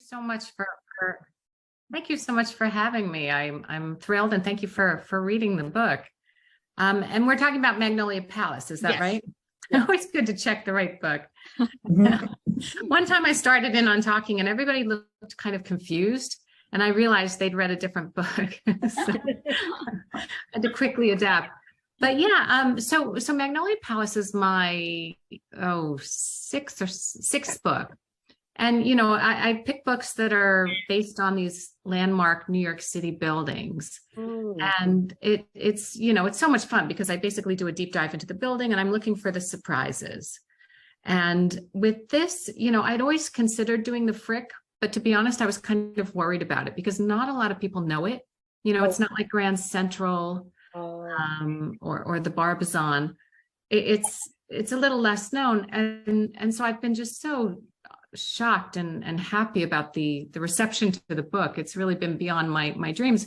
so much for thank you so much for having me. I'm thrilled, and thank you for reading the book. And we're talking about Magnolia Palace, is that Yes. right? Yeah. Always good to check the right book. One time I started in on talking and everybody looked kind of confused, and I realized they'd read a different book. So I had to quickly adapt. But yeah, so Magnolia Palace is my sixth book. And you know, I pick books that are based on these landmark New York City buildings. And it's you know, it's so much fun because I basically do a deep dive into the building and I'm looking for the surprises. And with this, you know, I'd always considered doing the Frick, but to be honest, I was kind of worried about it because not a lot of people know it. You know, it's not like Grand Central or the Barbizon. It's a little less known, and so I've been just so shocked and happy about the reception to the book. It's really been beyond my dreams.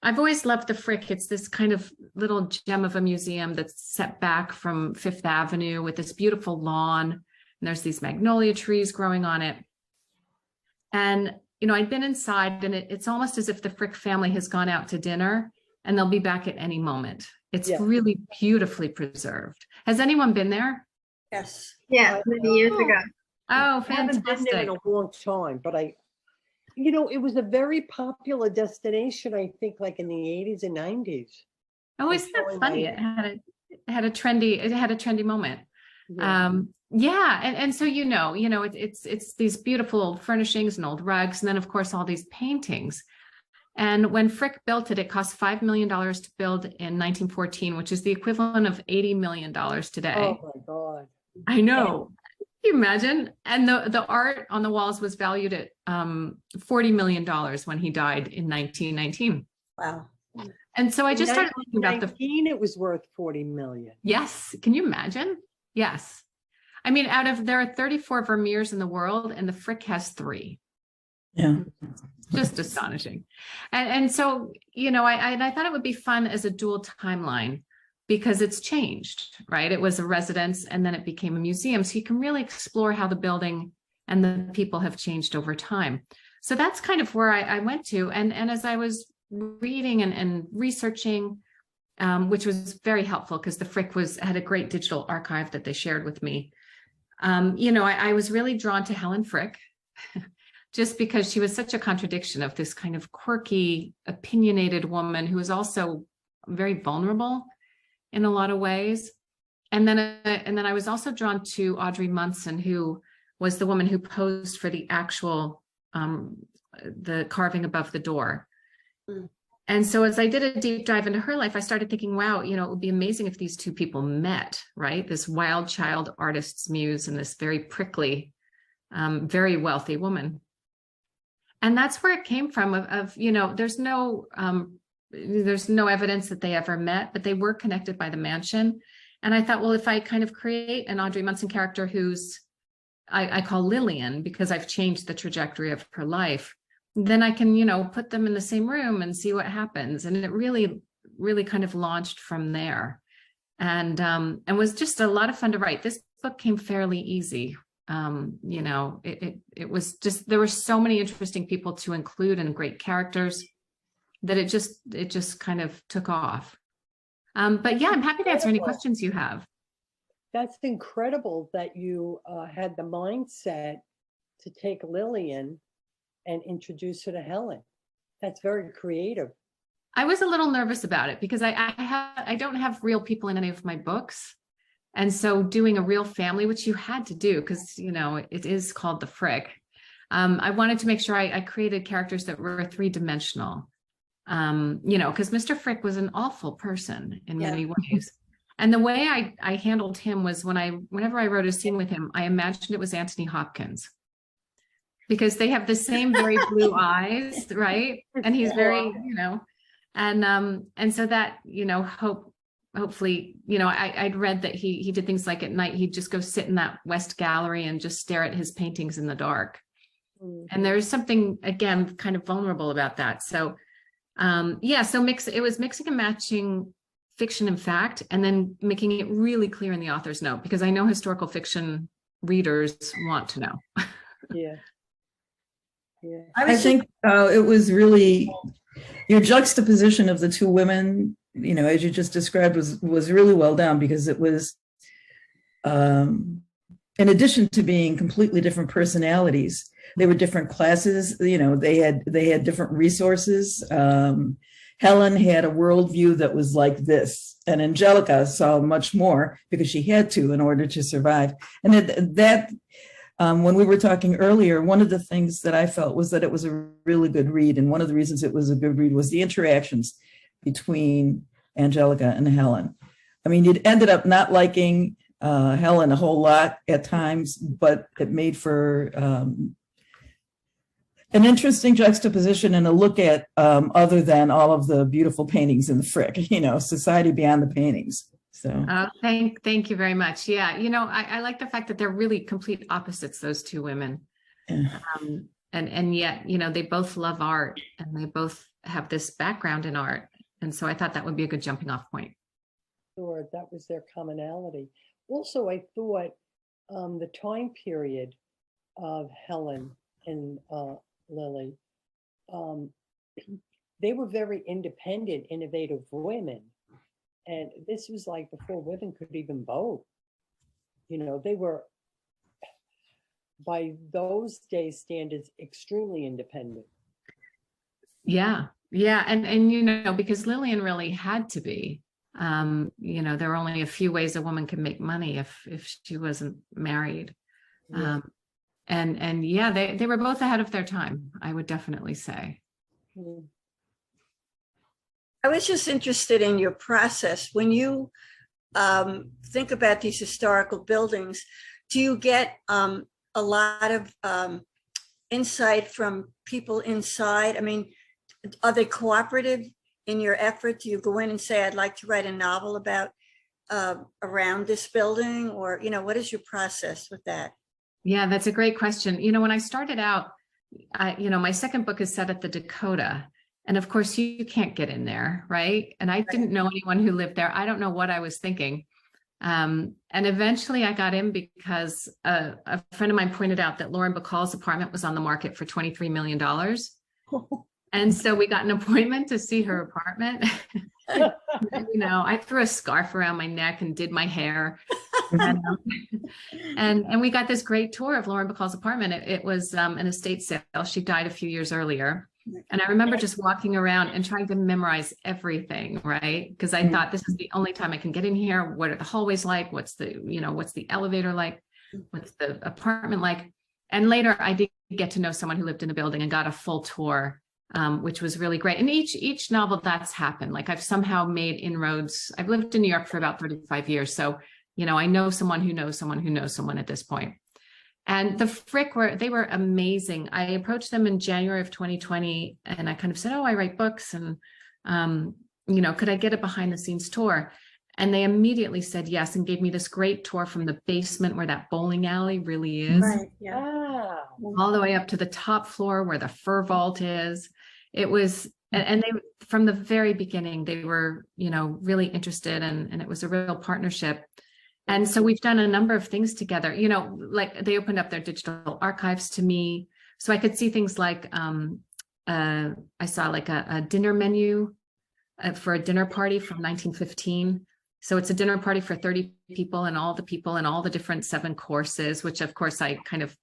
I've always loved the Frick. It's this kind of little gem of a museum that's set back from Fifth Avenue with this beautiful lawn, and there's these magnolia trees growing on it. And you know, I'd been inside, and it's almost as if the Frick family has gone out to dinner and they'll be back at any moment. It's really beautifully preserved. Has anyone been there? Yes. Yeah, many years ago. Oh, I haven't been there in fantastic. a long time, but you know, it was a very popular destination, I think, like in the 80s and 90s. Oh, isn't that funny? It had a trendy moment. Yeah. And so you know, it's these beautiful furnishings and old rugs, and then of course all these paintings. And when Frick built it, it cost $5 million to build in 1914, which is the equivalent of $80 million today. Oh my God. I know. Can you imagine? And the art on the walls was valued at $40 million when he died in 1919. Wow. And so I just started thinking about it was worth 40 million. Yes. Can you imagine? Yes. I mean, there are 34 Vermeers in the world, and the Frick has 3. Yeah. Just astonishing. And so, you know, I thought it would be fun as a dual timeline because it's changed, right? It was a residence and then it became a museum. So you can really explore how the building and the people have changed over time. So that's kind of where I went to. And as I was reading and researching, which was very helpful because the Frick had a great digital archive that they shared with me. You know, I was really drawn to Helen Frick just because she was such a contradiction of this kind of quirky, opinionated woman who was also very vulnerable in a lot of ways. And then I was also drawn to Audrey Munson, who was the woman who posed for the actual, the carving above the door. And so as I did a deep dive into her life, I started thinking, wow, you know, it would be amazing if these two people met, right? This wild child artist's muse and this very prickly, very wealthy woman. And that's where it came from of you know, there's no evidence that they ever met, but they were connected by the mansion. And I thought, well, if I kind of create an Audrey Munson character who's, I call Lillian because I've changed the trajectory of her life, then I can, you know, put them in the same room and see what happens. And it really, really kind of launched from there. And was just a lot of fun to write. This book came fairly easy. You know, it was just, there were so many interesting people to include and great characters that it just kind of took off. But yeah, I'm happy to answer any questions you have. That's incredible that you had the mindset to take Lillian and introduce her to Helen. That's very creative. I was a little nervous about it because I don't have real people in any of my books. And so doing a real family, which you had to do because, you know, it is called the Frick. I wanted to make sure I created characters that were 3-dimensional, you know, because Mr. Frick was an awful person in many ways. And the way I handled him was whenever I wrote a scene with him, I imagined it was Anthony Hopkins because they have the same very blue eyes, right? And he's very, you know, and so that, you know, hopefully, you know, I'd read that he did things like at night, he'd just go sit in that West Gallery and just stare at his paintings in the dark. And there's something, again, kind of vulnerable about that. So, yeah, so it was mixing and matching fiction and fact, and then making it really clear in the author's note, because I know historical fiction readers want to know. Yeah. Yeah. I think it was really your juxtaposition of the two women, as you just described, was really well done, because it was, in addition to being completely different personalities, they were different classes. They had different resources. Helen had a worldview that was like this, and Angelica saw much more because she had to in order to survive. And that when we were talking earlier, one of the things that I felt was that it was a really good read. And one of the reasons it was a good read was the interactions between Angelica and Helen. I mean, you'd ended up not liking Helen a whole lot at times, but it made for an interesting juxtaposition and a look at other than all of the beautiful paintings in the Frick, society beyond the paintings. So thank you very much. Yeah, I like the fact that they're really complete opposites, those two women. Yeah. And yet, they both love art and they both have this background in art. And so I thought that would be a good jumping off point. Sure, that was their commonality. Also, I thought the time period of Helen and Lily, they were very independent, innovative women. And this was like before women could even vote. They were, by those days' standards, extremely independent. Yeah. And because Lillian really had to be, there were only a few ways a woman could make money if she wasn't married. Yeah. And yeah, they were both ahead of their time, I would definitely say. Mm. I was just interested in your process. When you think about these historical buildings, do you get a lot of insight from people inside? I mean, are they cooperative in your effort? Do you go in and say, I'd like to write a novel about around this building? Or, what is your process with that? Yeah, that's a great question. When I started out, my second book is set at the Dakota. And of course, you can't get in there, right? And I didn't know anyone who lived there. I don't know what I was thinking. And eventually I got in because a friend of mine pointed out that Lauren Bacall's apartment was on the market for $23 million. And so we got an appointment to see her apartment. I threw a scarf around my neck and did my hair. And we got this great tour of Lauren Bacall's apartment. It was an estate sale. She died a few years earlier. And I remember just walking around and trying to memorize everything, right? Because I thought this is the only time I can get in here. What are the hallways like? What's the elevator like? What's the apartment like? And later I did get to know someone who lived in the building and got a full tour, which was really great. And each novel that's happened, like I've somehow made inroads. I've lived in New York for about 35 years. So, I know someone who knows someone who knows someone at this point. And the Frick they were amazing. I approached them in January of 2020 and I kind of said, I write books and, could I get a behind the scenes tour? And they immediately said yes and gave me this great tour from the basement where that bowling alley really is. Right, yeah. All the way up to the top floor where the fur vault is. It was, and they, from the very beginning, they were, really interested and it was a real partnership. And so we've done a number of things together, like they opened up their digital archives to me. So I could see things like, I saw like a dinner menu for a dinner party from 1915. So it's a dinner party for 30 people and all the different 7 courses, which of course I kind of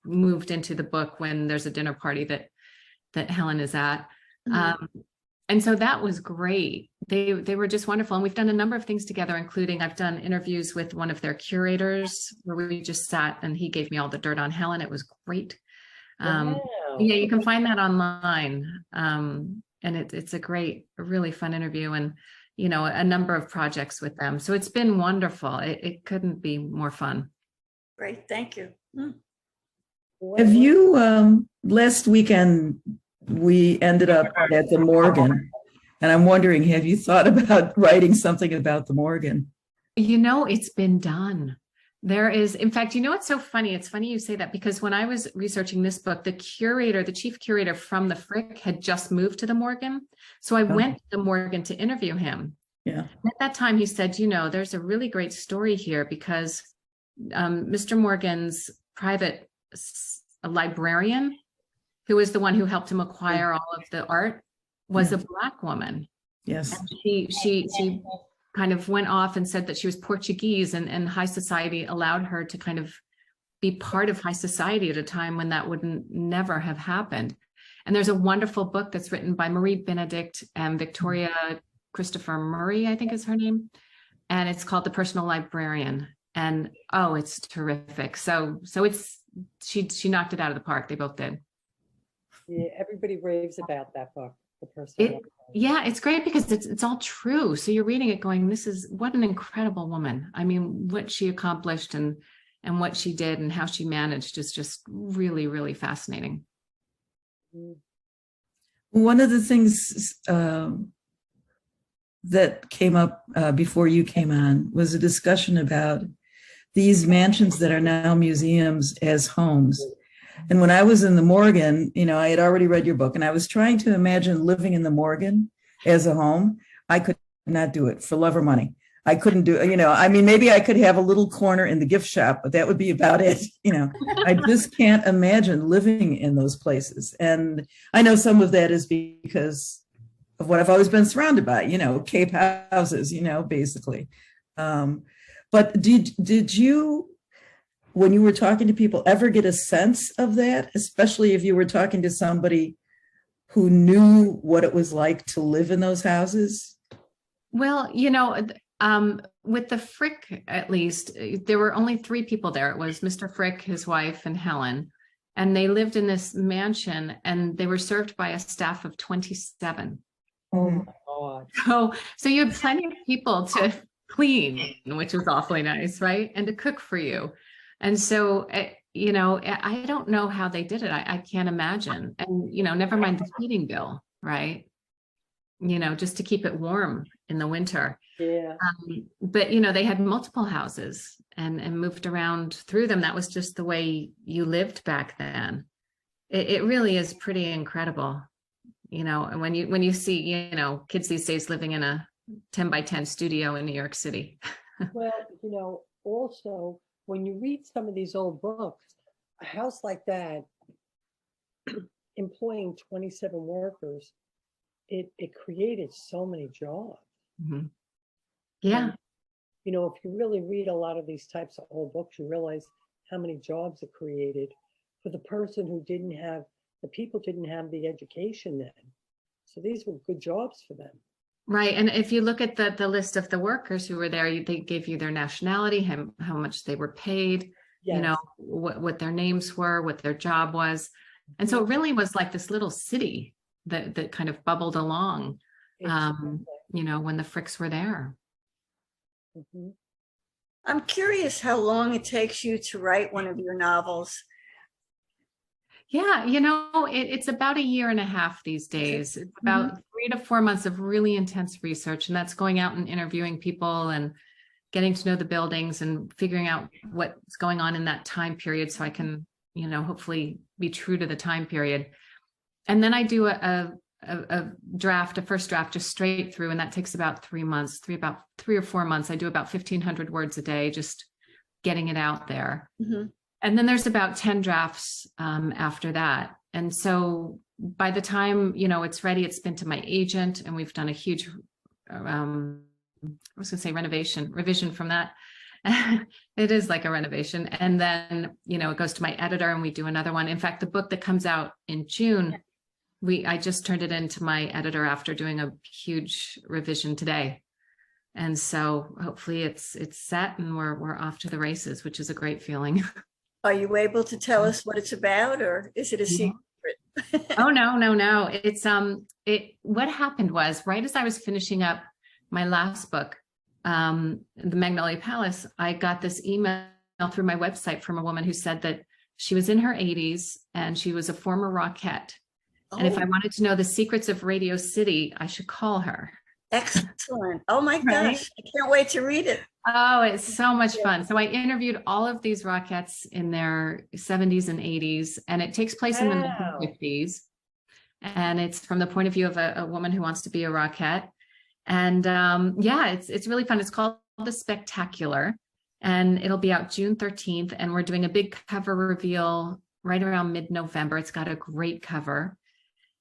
moved into the book when there's a dinner party that Helen is at. Mm-hmm. And so that was great. They were just wonderful. And we've done a number of things together, including I've done interviews with one of their curators where we just sat and he gave me all the dirt on Helen. It was great. Wow. Yeah, you can find that online. And it's a really fun interview and, a number of projects with them. So it's been wonderful. It couldn't be more fun. Great. Thank you. Have you, last weekend, we ended up at the Morgan, and I'm wondering, have you thought about writing something about the Morgan? It's been done. There is, in fact, what's so funny? It's funny you say that because when I was researching this book, the chief curator from the Frick had just moved to the Morgan. So I went to the Morgan to interview him. Yeah. At that time, he said, there's a really great story here because Mr. Morgan's private librarian who was the one who helped him acquire all of the art, was a Black woman. Yes. And she kind of went off and said that she was Portuguese, and high society allowed her to kind of be part of high society at a time when that wouldn't never have happened. And there's a wonderful book that's written by Marie Benedict and Victoria Christopher Murray, I think is her name. And it's called The Personal Librarian. And oh, it's terrific. So it's, she knocked it out of the park. They both did. Yeah, everybody raves about that book, The Personal. Yeah, it's great because it's all true. So you're reading it going, this is, what an incredible woman. I mean, what she accomplished and what she did and how she managed is just really, really fascinating. One of the things that came up before you came on was a discussion about these mansions that are now museums as homes. And when I was in the Morgan, you know, I had already read your book and I was trying to imagine living in the Morgan as a home. I could not do it for love or money. I couldn't do, you know, I mean, maybe I could have a little corner in the gift shop, but that would be about it. You know, I just can't imagine living in those places. And I know some of that is because of what I've always been surrounded by, you know, Cape houses, you know, basically. But did you, when you were talking to people, ever get a sense of that, especially if you were talking to somebody who knew what it was like to live in those houses? Well, you know, with the Frick, at least, there were only 3 people there. It was Mr. Frick, his wife, and Helen. And they lived in this mansion and they were served by a staff of 27. Oh my God. So you had plenty of people to clean, which was awfully nice, right? And to cook for you. And so, you know, I don't know how they did it. I can't imagine. And, you know, never mind the heating bill, right? You know, just to keep it warm in the winter. Yeah. But, you know, they had multiple houses and moved around through them. That was just the way you lived back then. It really is pretty incredible. You know, and when you see, you know, kids these days living in a 10 by 10 studio in New York City. Well, you know, also when you read some of these old books, a house like that, employing 27 workers, it created so many jobs. Mm-hmm. Yeah. And, you know, if you really read a lot of these types of old books, you realize how many jobs it created for the person who didn't have, the people didn't have the education then. So these were good jobs for them. Right. And if you look at the list of the workers who were there, they gave you their nationality, how much they were paid, Yes. you know, what their names were, what their job was. And so it really was like this little city that kind of bubbled along, you know, when the Fricks were there. Mm-hmm. I'm curious how long it takes you to write one of your novels. Yeah, you know, it's about 1.5 years these days. It's about 3 to 4 months of really intense research, and that's going out and interviewing people and getting to know the buildings and figuring out what's going on in that time period so I can, you know, hopefully be true to the time period. And then I do a first draft, just straight through, and that takes about 3 months, about 3 or 4 months. I do about 1,500 words a day, just getting it out there. Mm-hmm. And then there's about 10 drafts after that. And so by the time, you know, it's ready, it's been to my agent, and we've done a huge, I was going to say revision from that. It is like a renovation. And then, you know, it goes to my editor and we do another one. In fact, the book that comes out in June, I just turned it into my editor after doing a huge revision today. And so hopefully it's set and we're off to the races, which is a great feeling. Are you able to tell us what it's about, or is it a secret? Oh, no. It's, what happened was right as I was finishing up my last book, The Magnolia Palace, I got this email through my website from a woman who said that she was in her 80s and she was a former Rockette. Oh, and if I wanted to know the secrets of Radio City, I should call her. excellent. Oh my Right? gosh, I can't wait to read it. Oh, it's so much fun. So I interviewed all of these Rockettes in their 70s and 80s, and it takes place in the Wow. 1950s. And it's from the point of view of a woman who wants to be a Rockette. And yeah, it's really fun. It's called The Spectacular, and it'll be out June 13th. And we're doing a big cover reveal right around mid-November. It's got a great cover.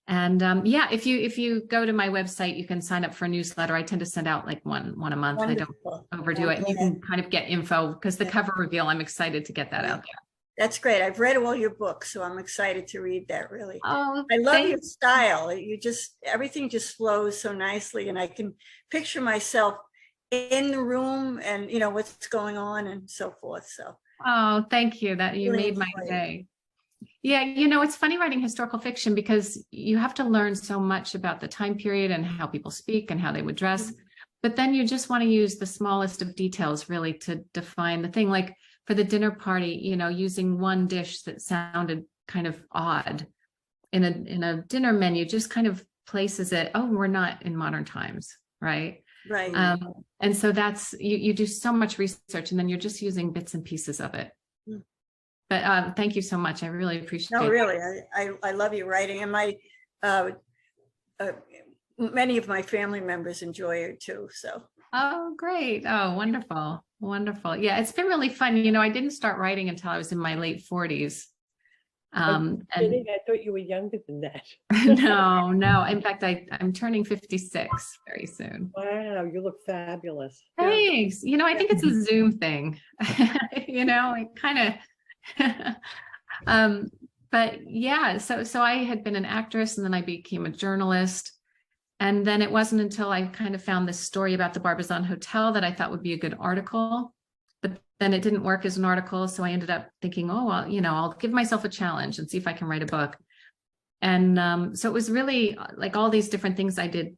And yeah, if you go to my website, you can sign up for a newsletter. I tend to send out like one a month. Wonderful. I don't overdo it. And you can kind of get info because the cover reveal, I'm excited to get that out there. That's great. I've read all your books, so I'm excited to read that, really. Oh, I love your style. Everything just flows so nicely, and I can picture myself in the room and, you know, what's going on and so forth. So. Oh, thank you. That you Really made my enjoy it. day. Yeah, you know, it's funny writing historical fiction because you have to learn so much about the time period and how people speak and how they would dress. But then you just want to use the smallest of details really to define the thing. Like for the dinner party, you know, using one dish that sounded kind of odd in a dinner menu just kind of places it, oh, we're not in modern times, right? Right. And so that's, you do so much research and then you're just using bits and pieces of it. But thank you so much. I really appreciate it. No, really, I love your writing, and my many of my family members enjoy it too. So. Oh, great. Oh, wonderful. Wonderful. Yeah, it's been really fun. You know, I didn't start writing until I was in my late 40s. And I thought you were younger than that. no. In fact, I'm turning 56 very soon. Wow, you look fabulous. Thanks. You know, I think it's a Zoom thing. You know, it kind of but yeah, so I had been an actress and then I became a journalist. And then it wasn't until I kind of found this story about the Barbizon Hotel that I thought would be a good article. But then it didn't work as an article. So I ended up thinking, oh, well, you know, I'll give myself a challenge and see if I can write a book. And so it was really like all these different things I did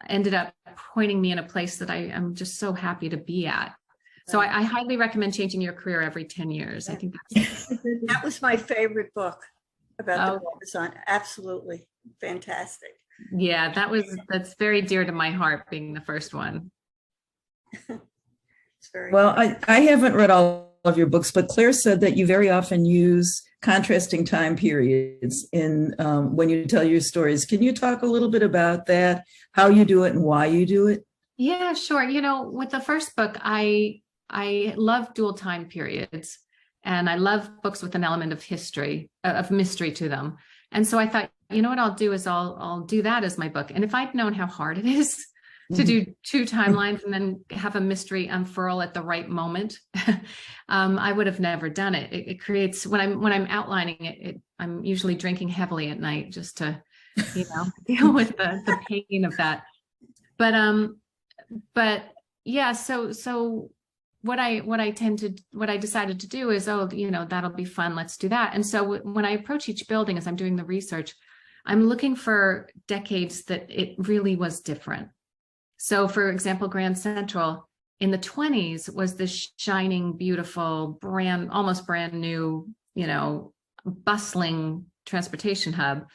ended up pointing me in a place that I am just so happy to be at. So I highly recommend changing your career every 10 years. I think That was my favorite book about Oh. the Barbizon. Absolutely fantastic. yeah, that's very dear to my heart, being the first one. It's very Well, I haven't read all of your books, but Claire said that you very often use contrasting time periods in when you tell your stories. Can you talk a little bit about that, how you do it and why you do it? Yeah, sure. You know, with the first book, I love dual time periods and I love books with an element of history, of mystery to them. And so I thought, you know what I'll do is I'll do that as my book. And if I'd known how hard it is to do two timelines and then have a mystery unfurl at the right moment, I would have never done it. It creates, when I'm outlining it, I'm usually drinking heavily at night just to, you know, deal with the pain of that. But yeah, so what I decided to do is, oh, you know, that'll be fun. Let's do that. And so when I approach each building, as I'm doing the research, I'm looking for decades that it really was different. So for example, Grand Central in the 20s was this shining, beautiful, almost brand new, you know, bustling transportation hub.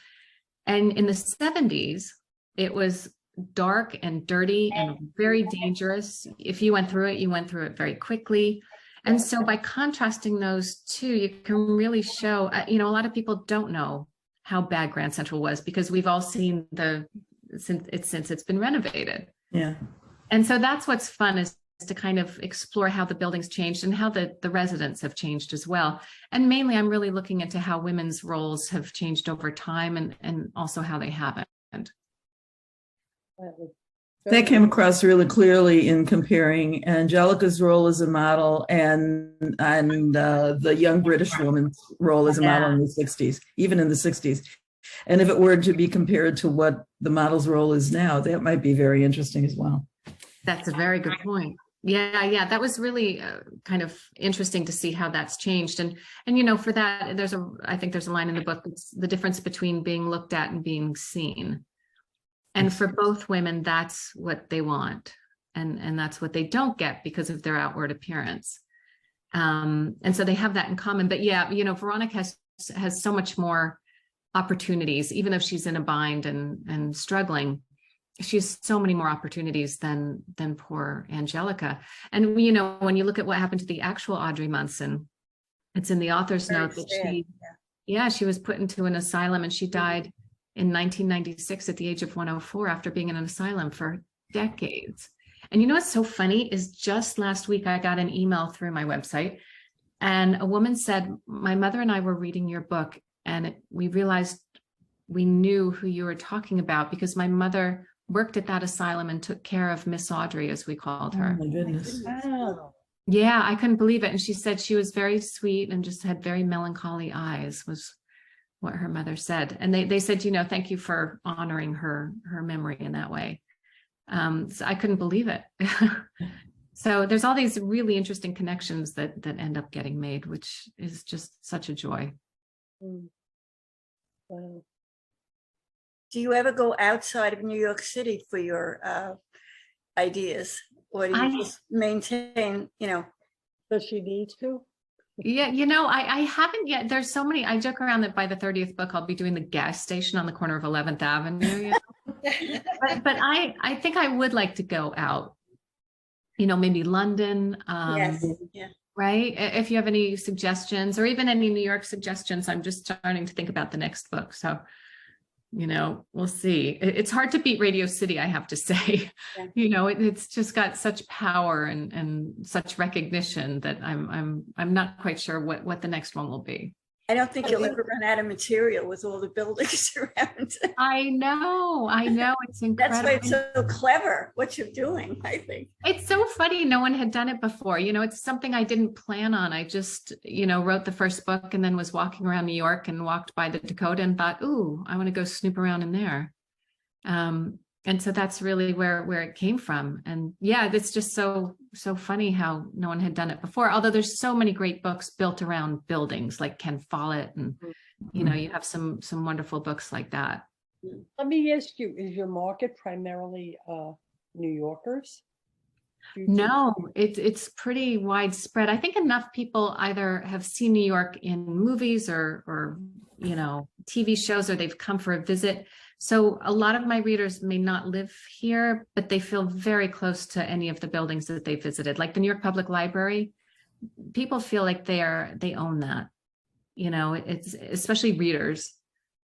And in the 70s, it was dark and dirty and very dangerous. If you went through it, you went through it very quickly. And so by contrasting those two, you can really show, you know, a lot of people don't know how bad Grand Central was because we've all seen since it's been renovated. Yeah. And so that's what's fun, is to kind of explore how the buildings changed and how the residents have changed as well. And mainly I'm really looking into how women's roles have changed over time and also how they haven't. That came across really clearly in comparing Angelica's role as a model and the young British woman's role as a model in the 60s, even in the 60s. And if it were to be compared to what the model's role is now, that might be very interesting as well. That's a very good point. Yeah. That was really kind of interesting to see how that's changed. And you know, for that, I think there's a line in the book, it's the difference between being looked at and being seen. And for both women, that's what they want. And that's what they don't get because of their outward appearance. And so they have that in common. But yeah, you know, Veronica has so much more opportunities, even if she's in a bind and struggling. She has so many more opportunities than poor Angelica. And, you know, when you look at what happened to the actual Audrey Munson, it's in the author's note that she was put into an asylum and she died in 1996 at the age of 104 after being in an asylum for decades. And you know what's so funny is just last week I got an email through my website And a woman said, my mother and I were reading your book, and we realized we knew who you were talking about because my mother worked at that asylum and took care of Miss Audrey, as we called Oh her. my goodness. Wow. Yeah, I couldn't believe it. And she said she was very sweet and just had very melancholy eyes, was what her mother said. And they said, thank you for honoring her memory in that way. So I couldn't believe it. So there's all these really interesting connections that end up getting made, which is just such a joy. Mm. Wow. Do you ever go outside of New York City for your ideas? Or do you just maintain, Does she need to? Yeah, I haven't yet. There's so many. I joke around that by the 30th book, I'll be doing the gas station on the corner of 11th Avenue. But I think I would like to go out, maybe London. Yes, yeah. Right. If you have any suggestions or even any New York suggestions, I'm just starting to think about the next book. So, we'll see. It's hard to beat Radio City, I have to say. Yeah. It's just got such power and such recognition that I'm not quite sure what the next one will be. I don't think you'll ever run out of material with all the buildings around. I know. It's incredible. That's why it's so clever what you're doing, I think. It's so funny. No one had done it before. It's something I didn't plan on. I just, wrote the first book and then was walking around New York and walked by the Dakota and thought, ooh, I want to go snoop around in there. And so that's really where it came from. And yeah, it's just so funny how no one had done it before. Although there's so many great books built around buildings like Ken Follett and, you have some wonderful books like that. Let me ask you, is your market primarily New Yorkers? No, it's pretty widespread. I think enough people either have seen New York in movies or TV shows, or they've come for a visit. So a lot of my readers may not live here, but they feel very close to any of the buildings that they visited, like the New York Public Library. People feel like they own that, it's especially readers.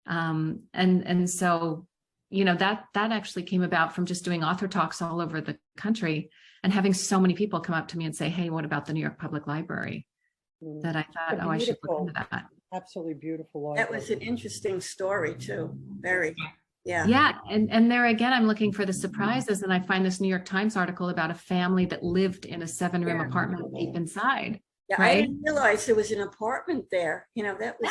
And so, that actually came about from just doing author talks all over the country and having so many people come up to me and say, hey, what about the New York Public Library? That I thought, I should look into that. Absolutely beautiful. That was an interesting story too. Very. Yeah. Yeah. And there again, I'm looking for the surprises. And I find this New York Times article about a family that lived in a 7-room apartment deep inside. Yeah, right? I didn't realize there was an apartment there. That was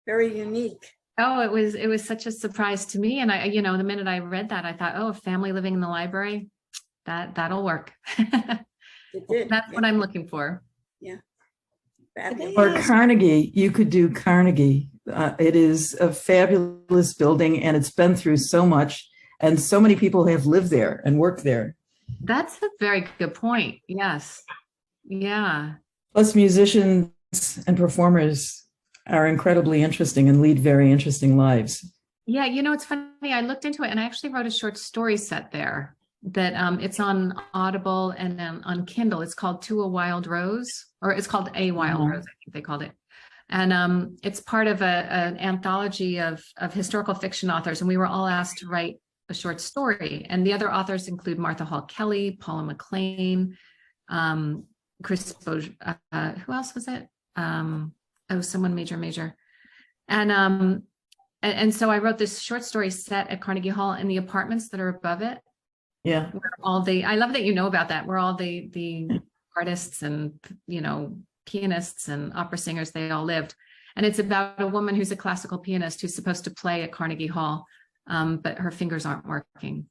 very unique. Oh, it was such a surprise to me. And I, the minute I read that, I thought, oh, a family living in the library, that'll work. It did. That's what I'm looking for. Yeah. Or Carnegie, you could do Carnegie. It is a fabulous building and it's been through so much and so many people have lived there and worked there. That's a very good point. Yes. Yeah. Plus musicians and performers are incredibly interesting and lead very interesting lives. Yeah. It's funny. I looked into it and I actually wrote a short story set there that it's on Audible and on Kindle. It's called To a Wild Rose, or it's called A Wild Rose, I think they called it. And it's part of an anthology of historical fiction authors. And we were all asked to write a short story. And the other authors include Martha Hall Kelly, Paula McLean, Chris who else was it? Someone major. And so I wrote this short story set at Carnegie Hall in the apartments that are above it. Yeah. I love that you know about that. Where all the artists and, pianists and opera singers, they all lived. And it's about a woman who's a classical pianist who's supposed to play at Carnegie Hall, but her fingers aren't working.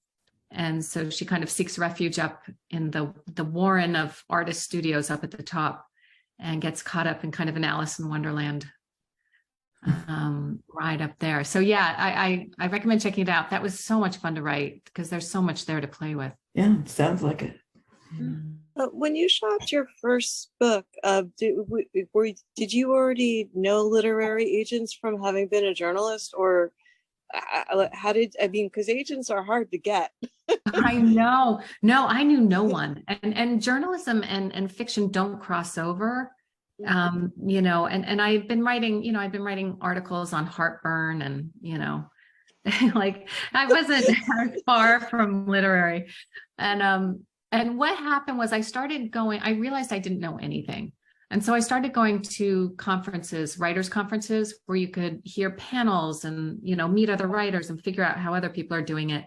And so she kind of seeks refuge up in the warren of artist studios up at the top and gets caught up in kind of an Alice in Wonderland ride up there. So yeah, I recommend checking it out. That was so much fun to write because there's so much there to play with. Yeah, it sounds like it. When you shopped your first book, did you already know literary agents from having been a journalist, or because agents are hard to get. I know. No, I knew no one. And journalism and fiction don't cross over. And I've been writing articles on heartburn and, like I wasn't far from literary. And what happened was I realized I didn't know anything. And so I started going to conferences, writers' conferences, where you could hear panels and, meet other writers and figure out how other people are doing it.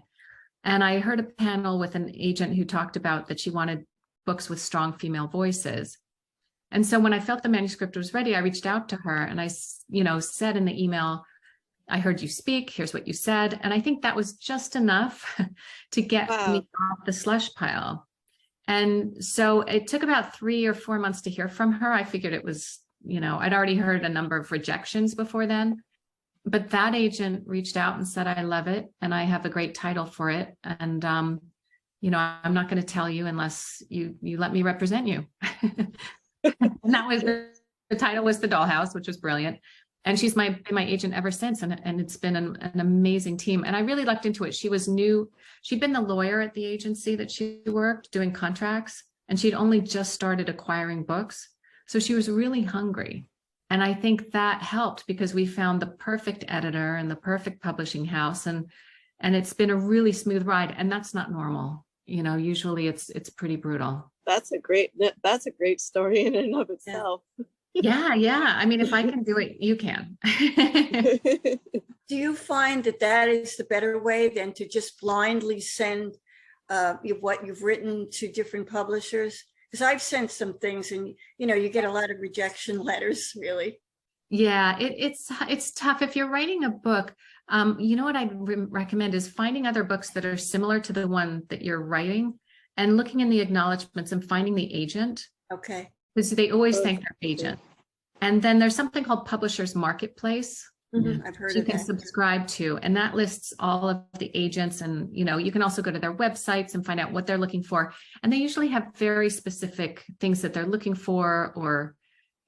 And I heard a panel with an agent who talked about that she wanted books with strong female voices. And so when I felt the manuscript was ready, I reached out to her and I, said in the email, I heard you speak, here's what you said. And I think that was just enough to get me off the slush pile. And so it took about 3 or 4 months to hear from her. I figured it was, I'd already heard a number of rejections before then. But that agent reached out and said, I love it. And I have a great title for it. And, I'm not going to tell you unless you let me represent you. And that was, the title was The Dollhouse, which was brilliant. And she's been my agent ever since. And it's been an amazing team. And I really lucked into it. She was new. She'd been the lawyer at the agency that she worked doing contracts. And she'd only just started acquiring books. So she was really hungry. And I think that helped because we found the perfect editor and the perfect publishing house. And it's been a really smooth ride. And that's not normal. Usually it's pretty brutal. That's a great story in and of itself. Yeah. I mean, if I can do it, you can. Do you find that is the better way than to just blindly send what you've written to different publishers? Because I've sent some things and, you get a lot of rejection letters, really. Yeah, it's tough. If you're writing a book, what I'd recommend is finding other books that are similar to the one that you're writing and looking in the acknowledgments and finding the agent. Okay. Because they always thank their agent. And then there's something called Publishers Marketplace. Mm-hmm. I've heard you of can that. subscribe to, and that lists all of the agents. And, you can also go to their websites and find out what they're looking for. And they usually have very specific things that they're looking for, or,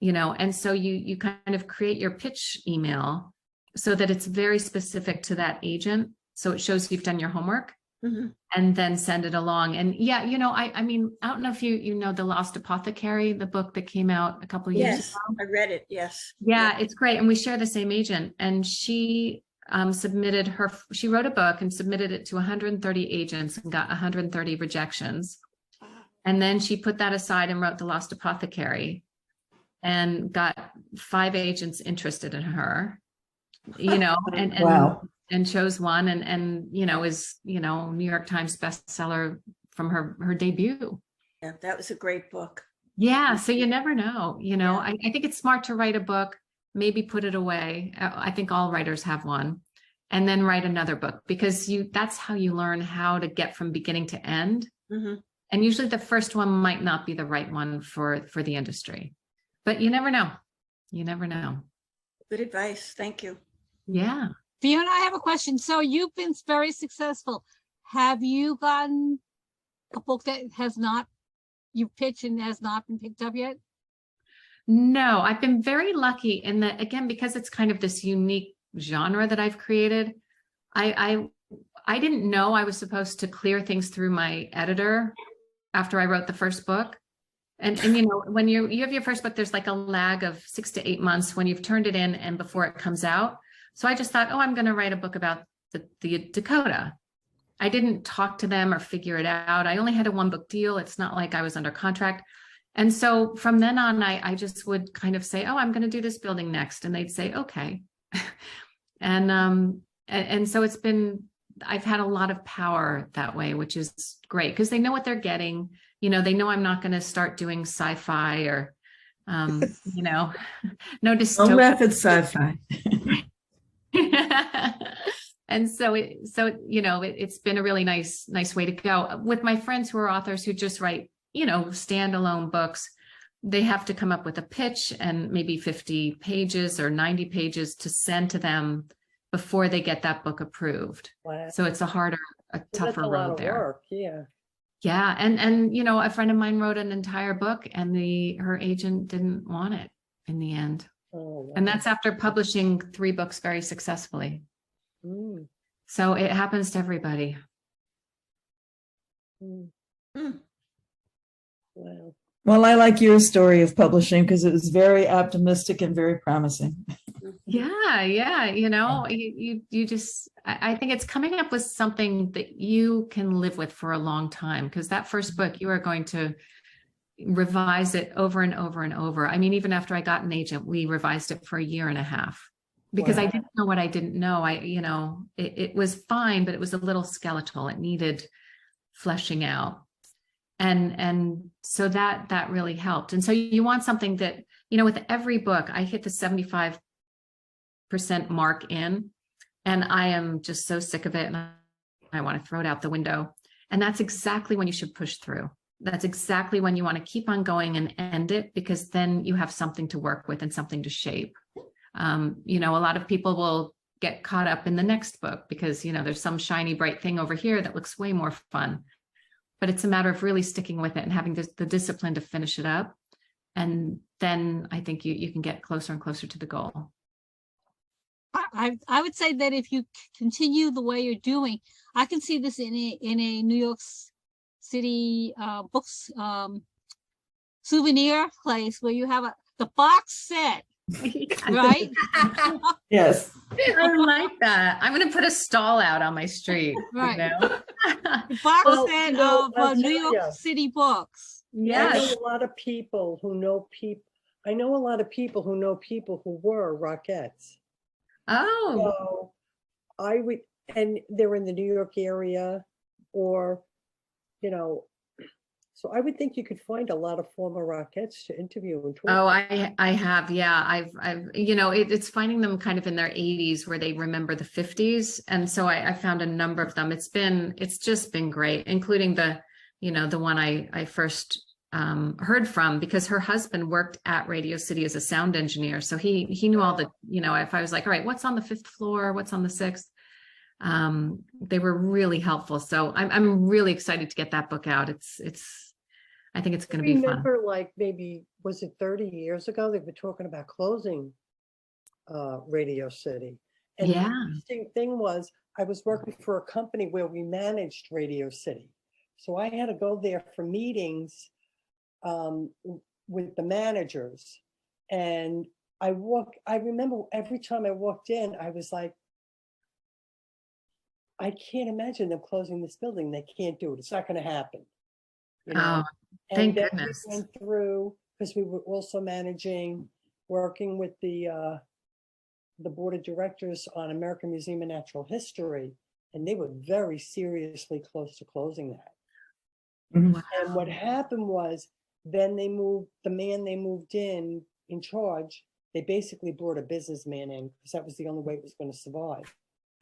and so you kind of create your pitch email so that it's very specific to that agent. So it shows you've done your homework. Mm-hmm. And then send it along. And yeah, I mean, I don't know if you know The Lost Apothecary, the book that came out a couple of years ago. Yes, I read it. Yes. Yeah, it's great. And we share the same agent. And she she wrote a book and submitted it to 130 agents and got 130 rejections. And then she put that aside and wrote The Lost Apothecary and got 5 agents interested in her, and Wow. and chose one and is, New York Times bestseller from her debut. Yeah, that was a great book. Yeah. So you never know, I think it's smart to write a book, maybe put it away. I think all writers have one, and then write another book, because that's how you learn how to get from beginning to end. Mm-hmm. And usually the first one might not be the right one for the industry, but you never know. Good advice. Thank you. Yeah. Fiona, I have a question. So you've been very successful. Have you gotten a book that you pitched and has not been picked up yet? No, I've been very lucky in that, again, because it's kind of this unique genre that I've created. I didn't know I was supposed to clear things through my editor after I wrote the first book. And when you have your first book, there's like a lag of 6 to 8 months when you've turned it in and before it comes out. So I just thought, I'm going to write a book about the Dakota. I didn't talk to them or figure it out. I only had a 1-book deal. It's not like I was under contract. And so from then on, I just would kind of say, I'm going to do this building next. And they'd say, okay. And so I've had a lot of power that way, which is great because they know what they're getting. They know I'm not going to start doing sci-fi or, no dystopia. Don't laugh at sci-fi. And so it's been a really nice way to go. With my friends who are authors who just write, standalone books, they have to come up with a pitch and maybe 50 pages or 90 pages to send to them before they get that book approved. Wow. So it's a tougher road there. Work. Yeah. Yeah. And a friend of mine wrote an entire book and her agent didn't want it in the end. Oh, wow. And that's after publishing 3 books very successfully. Mm. So it happens to everybody. Mm. Mm. Wow. Well, I like your story of publishing because it was very optimistic and very promising. Yeah. You just, I think it's coming up with something that you can live with for a long time, because that first book, you are going to revise it over and over and over. I mean, even after I got an agent, we revised it for a year and a half because I Wow. didn't know what I didn't know. It was fine, but it was a little skeletal. It needed fleshing out. And so that really helped. And so you want something that, with every book, I hit the 75% mark in, and I am just so sick of it. And I want to throw it out the window. And that's exactly when you should push through. That's exactly when you want to keep on going and end it, because then you have something to work with and something to shape. A lot of people will get caught up in the next book because, there's some shiny, bright thing over here that looks way more fun. But it's a matter of really sticking with it and having the discipline to finish it up. And then I think you can get closer and closer to the goal. I would say that if you continue the way you're doing, I can see this in a New York City books souvenir place where you have the box set, right? Yes. I like that. I'm going to put a stall out on my street. Right. The The box Well, set I'll of New tell York ya. City books. I Yes. know a lot of people who know people. I know a lot of people who know people who were Rockettes. Oh, So I would, and they're in the New York area, or, so I would think you could find a lot of former Rockettes to interview and talk. oh, to. I have. Yeah. It's finding them kind of in their 80s where they remember the 50s. And so I found a number of them. It's just been great, including the one I first heard from, because her husband worked at Radio City as a sound engineer. So he knew all the, if I was like, all right, what's on the 5th floor? What's on the 6th? They were really helpful. So I'm really excited to get that book out. I think it's going to be fun. Remember, like maybe, was it 30 years ago? They were talking about closing Radio City. And Yeah. the interesting thing was, I was working for a company where we managed Radio City. So I had to go there for meetings with the managers. And I remember every time I walked in, I was like, I can't imagine them closing this building. They can't do it. It's not going to happen. Oh, And thank then goodness. we went through, because we were also working with the board of directors on American Museum of Natural History, and they were very seriously close to closing that. Mhm. Wow. And what happened was, then the man they moved in charge, they basically brought a businessman in because that was the only way it was going to survive.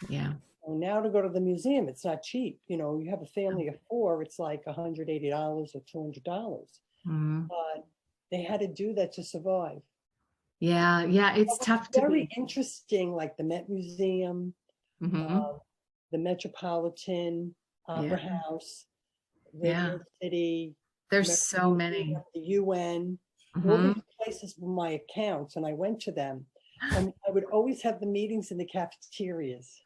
Yeah. And now to go to the museum, it's not cheap. You have a family of 4, it's like $180 or $200. Mhm. But they had to do that to survive. Yeah. Yeah. It's It was tough to very be. interesting, like the Met Museum, Mhm. the Metropolitan Opera Yeah. House, Yeah. Radio City, There's American so Museum, many. the UN. All Mhm. these places were my accounts, and I went to them. And I would always have the meetings in the cafeterias.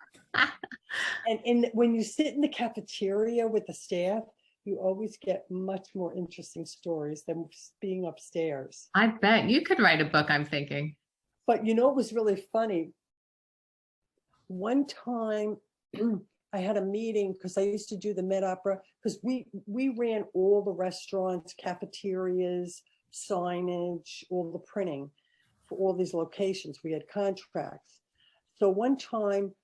And when you sit in the cafeteria with the staff, you always get much more interesting stories than being upstairs. I bet you could write a book, I'm thinking. But it was really funny. One time I had a meeting because I used to do the Met Opera, because we ran all the restaurants, cafeterias, signage, all the printing for all these locations. We had contracts. So one time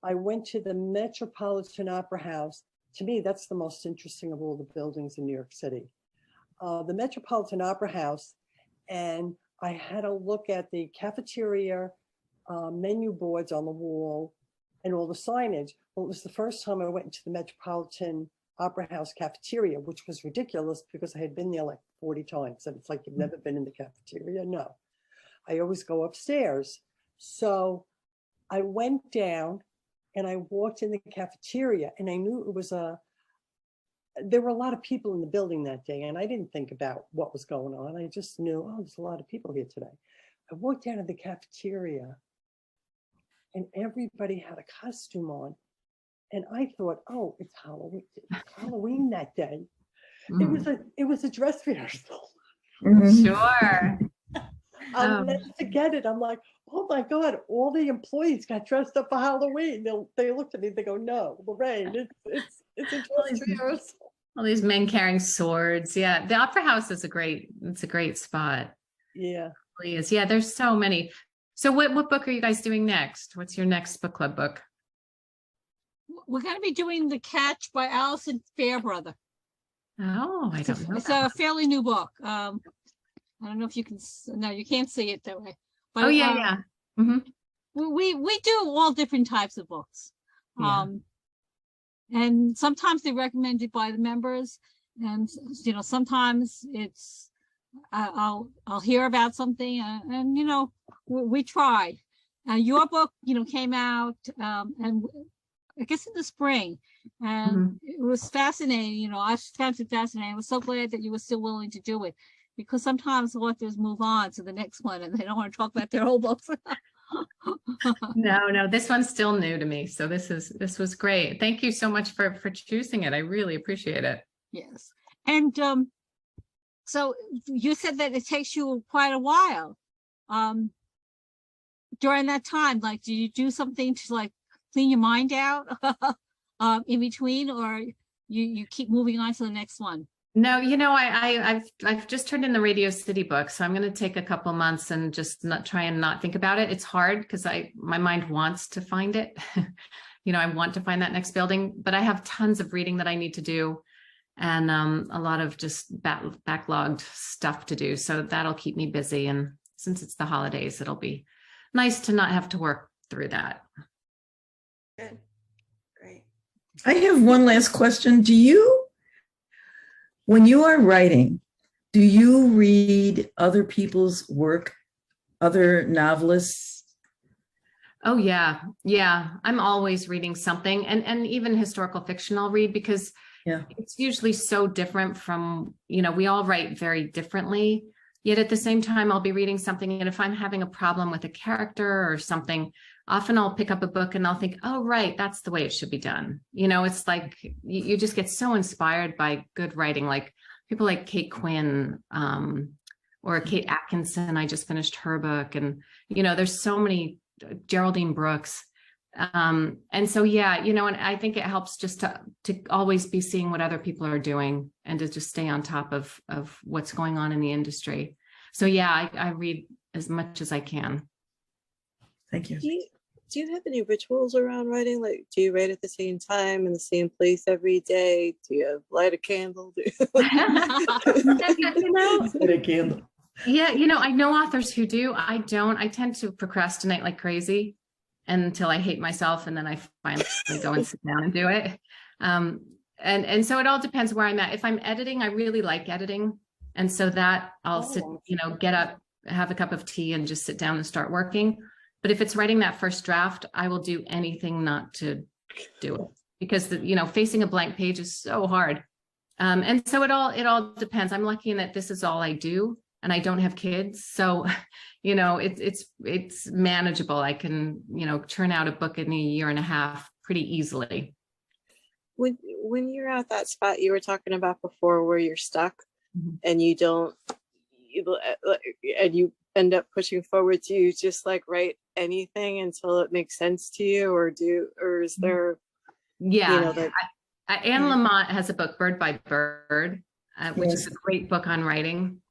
I went to the Metropolitan Opera House. To me, that's the most interesting of all the buildings in New York City. The Metropolitan Opera House, and I had a look at the cafeteria menu boards on the wall and all the signage. Well, it was the first time I went into the Metropolitan Opera House cafeteria, which was ridiculous because I had been there like 40 times. And it's like, you've never been in the cafeteria? No. I always go upstairs. So I went down and I walked in the cafeteria, and I knew it was there were a lot of people in the building that day, and I didn't think about what was going on. I just knew, oh, there's a lot of people here today. I walked down to the cafeteria and everybody had a costume on. And I thought, oh, it's Halloween that day. It was a dress rehearsal. Mhm. Sure. I'll never forget it. I'm like, oh my God, all the employees got dressed up for Halloween. They looked at me, they go, no, Lorraine, it's a dress rehearsal. All these men carrying swords. Yeah, the Opera House is it's a great spot. Yeah. It really is. Yeah, there's so many. So what book are you guys doing next? What's your next book club book? We're going to be doing The Catch by Alison Fairbrother. Oh, I don't know It's that a one. fairly new book. I don't know if you can, no, you can't see it that way. But, Oh, yeah, yeah. Hmm. we do all different types of books. Yeah. And sometimes they're recommended by the members, and sometimes it's I'll hear about something, and we tried. Your book came out and I guess in the spring, and it was fascinating. I found it fascinating. I was so glad that you were still willing to do it, because sometimes authors move on to the next one and they don't want to talk about their whole books. No, this one's still new to me. So this was great. Thank you so much for choosing it. I really appreciate it. Yes. And so you said that it takes you quite a while. During that time, like, do you do something to like clean your mind out in between, or you keep moving on to the next one? No, I've just turned in the Radio City book, so I'm going to take a couple months and just not think about it. It's hard because my mind wants to find it. I want to find that next building, but I have tons of reading that I need to do, and a lot of just backlogged stuff to do. So that'll keep me busy. And since it's the holidays, it'll be nice to not have to work through that. Good. Great. I have one last question. When you are writing, do you read other people's work, other novelists? Oh, yeah. Yeah. I'm always reading something, and even historical fiction I'll read, because it's usually so different from, we all write very differently, yet at the same time, I'll be reading something. And if I'm having a problem with a character or something, often I'll pick up a book and I'll think, oh, right, that's the way it should be done. It's like you just get so inspired by good writing, like people like Kate Quinn or Kate Atkinson. I just finished her book, and, there's so many, Geraldine Brooks. And so, and I think it helps just to always be seeing what other people are doing and to just stay on top of what's going on in the industry. So, I read as much as I can. Thank you. Do you have any rituals around writing? Like, do you write at the same time in the same place every day? Do you light a candle? Light a candle. Yeah, I know authors who do. I don't. I tend to procrastinate like crazy until I hate myself, and then I finally go and sit down and do it. And so it all depends where I'm at. If I'm editing, I really like editing, and so that I'll sit, get up, have a cup of tea, and just sit down and start working. But if it's writing that first draft, I will do anything not to do it, because facing a blank page is so hard. And so it all depends. I'm lucky in that this is all I do, and I don't have kids. So, it's manageable. I can, churn out a book in a year and a half pretty easily. When you're at that spot you were talking about before, where you're stuck and you end up pushing forward, do you just like write anything until it makes sense to you, or is there Anne Lamott has a book, Bird by Bird, which is a great book on writing.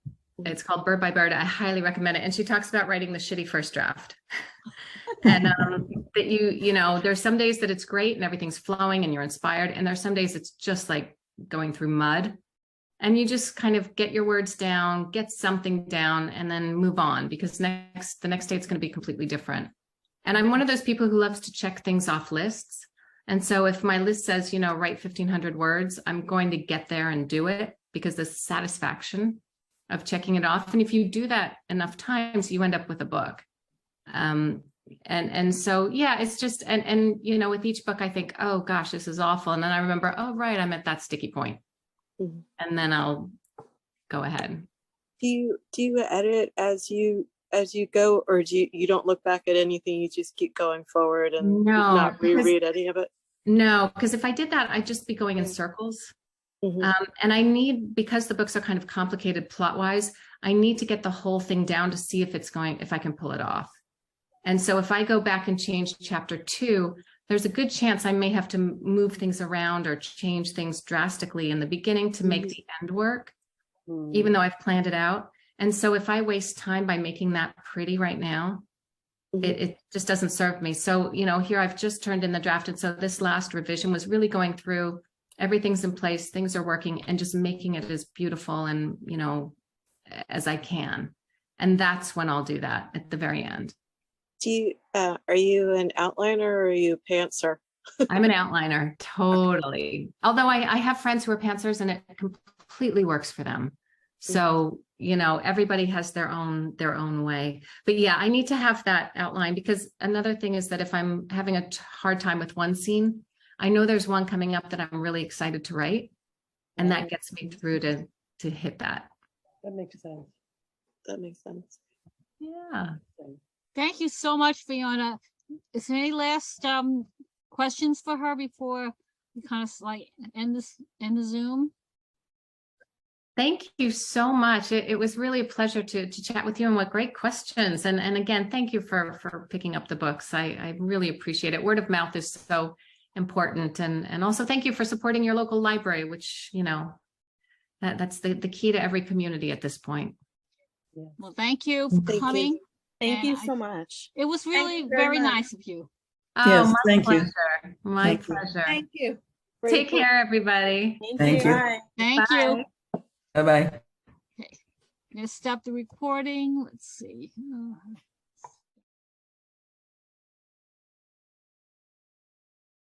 It's called Bird by Bird. I highly recommend it. And she talks about writing the shitty first draft. And that there's some days that it's great and everything's flowing and you're inspired, and there's some days it's just like going through mud. And you just kind of get your words down, get something down, and then move on, because the next day it's going to be completely different. And I'm one of those people who loves to check things off lists. And so if my list says, write 1,500 words, I'm going to get there and do it, because the satisfaction of checking it off. And if you do that enough times, you end up with a book. And so, it's just, and with each book, I think, oh gosh, this is awful. And then I remember, oh, right, I'm at that sticky point. And then I'll go ahead. Do you edit as you go, or do you don't look back at anything? You just keep going forward and not reread any of it? No, because if I did that, I'd just be going in circles. And because the books are kind of complicated plot wise, I need to get the whole thing down to see if I can pull it off. And so if I go back and change chapter 2, there's a good chance I may have to move things around or change things drastically in the beginning to make the end work, even though I've planned it out. And so if I waste time by making that pretty right now, it just doesn't serve me. So, you know, here I've just turned in the draft. And so this last revision was really going through, everything's in place, things are working, and just making it as beautiful and, you know, as I can. And that's when I'll do that at the very end. Do you, are you an outliner or are you a pantser? I'm an outliner, totally. Although I have friends who are pantsers and it completely works for them. So, you know, everybody has their own way. But yeah, I need to have that outline, because another thing is that if I'm having a hard time with one scene, I know there's one coming up that I'm really excited to write. And that gets me through to hit that. That makes sense. That makes sense. Yeah. Thank you so much, Fiona. Is there any last questions for her before we kind of like end the Zoom? Thank you so much. It was really a pleasure to chat with you, and what great questions. And again, thank you for picking up the books. I really appreciate it. Word of mouth is so important. And also thank you for supporting your local library, which, you know, that's the key to every community at this point. Well, thank you for coming. Thank you And so much. It was really you very very much. nice of you. Oh, Yes, my thank you. pleasure. My Thank you. pleasure. Thank you. Take care, everybody. Thank you. Bye. Thank you. Bye-bye. I'm gonna stop the recording. Let's see.